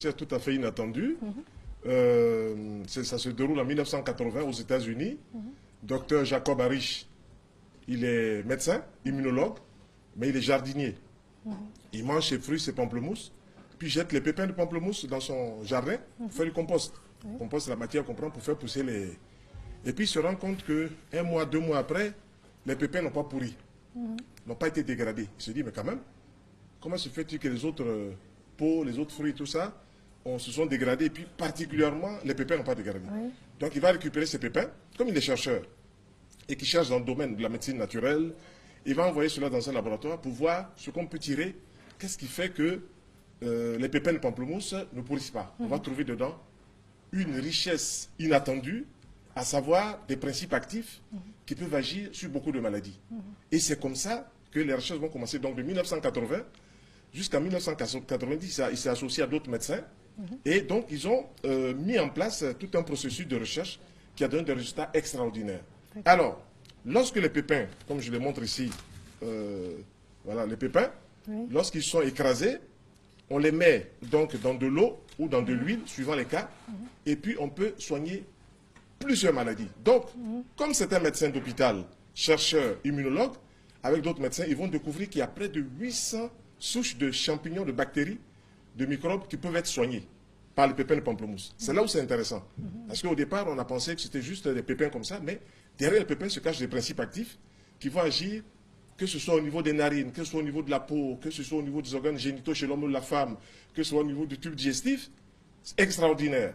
C'est tout à fait inattendu. Ça se déroule en 1980 aux États-Unis. Docteur Jacob Harish, il est médecin, immunologue, mais il est jardinier. Il mange ses fruits, ses pamplemousses, puis jette les pépins de pamplemousse dans son jardin pour faire du compost. Compost, c'est la matière qu'on prend pour faire pousser les... Et puis il se rend compte qu'un mois, 2 mois après, les pépins n'ont pas pourri, n'ont pas été dégradés. Il se dit, mais quand même, comment se fait-il que les autres pots, les autres fruits, tout ça, se sont dégradés, et puis particulièrement, les pépins n'ont pas dégradé. Donc il va récupérer ces pépins, comme il est chercheur, et qui cherche dans le domaine de la médecine naturelle, il va envoyer cela dans un laboratoire pour voir ce qu'on peut tirer, qu'est-ce qui fait que les pépins de pamplemousse ne pourrissent pas. On va trouver dedans une richesse inattendue, à savoir des principes actifs qui peuvent agir sur beaucoup de maladies. Et c'est comme ça que les recherches vont commencer. Donc de 1980 jusqu'à 1990, il s'est associé à d'autres médecins. Et donc ils ont mis en place tout un processus de recherche qui a donné des résultats extraordinaires. Alors, lorsque les pépins, comme je les montre ici, voilà les pépins, lorsqu'ils sont écrasés, on les met donc dans de l'eau ou dans de l'huile, suivant les cas, et puis on peut soigner plusieurs maladies. Donc, comme c'est un médecin d'hôpital, chercheur, immunologue, avec d'autres médecins, ils vont découvrir qu'il y a près de 800 souches de champignons, de bactéries, de microbes qui peuvent être soignés par les pépins de pamplemousse. C'est là où c'est intéressant. Parce qu'au départ, on a pensé que c'était juste des pépins comme ça, mais derrière les pépins se cachent des principes actifs qui vont agir, que ce soit au niveau des narines, que ce soit au niveau de la peau, que ce soit au niveau des organes génitaux chez l'homme ou la femme, que ce soit au niveau du tube digestif. C'est extraordinaire.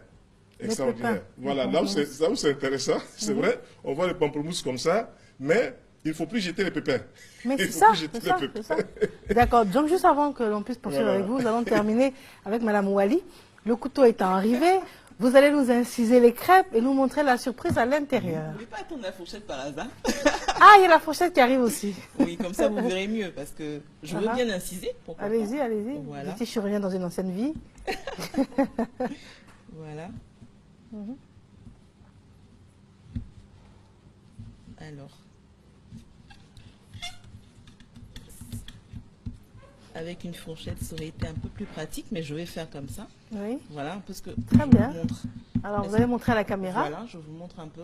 Extraordinaire. Voilà, là où c'est intéressant, c'est vrai, on voit les pamplemousses comme ça, mais il ne faut plus jeter les pépins. Mais c'est ça, c'est ça. D'accord, donc juste avant que l'on puisse poursuivre avec vous, nous allons terminer avec Madame Ouali. Le couteau étant arrivé, vous allez nous inciser les crêpes et nous montrer la surprise à l'intérieur. Vous ne voulez pas attendre la fourchette par hasard? Ah, il y a la fourchette qui arrive aussi. Oui, comme ça vous verrez mieux, parce que je veux bien inciser. Allez-y, allez-y. Voilà. Je suis reviens dans une ancienne vie. Voilà. Alors, avec une fourchette, ça aurait été un peu plus pratique, mais je vais faire comme ça. Oui. Voilà, parce que très bien. Je vous montre. Alors, vous allez montrer à la caméra. Voilà, je vous montre un peu.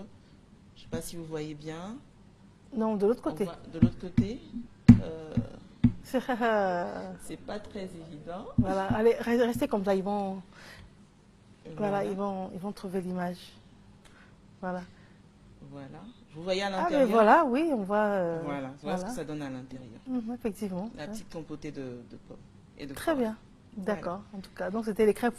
Je ne sais pas si vous voyez bien. Non, de l'autre côté. De l'autre côté. C'est pas très évident. Voilà, allez, restez comme ça, ils vont... Voilà, ils vont trouver l'image. Voilà. Voilà. Vous voyez à Ah, l'intérieur? mais voilà, oui, on voit... voilà ce que ça donne à l'intérieur. Effectivement. La petite compotée de pommes et de Très bien. D'accord, en tout cas. Donc, c'était les crêpes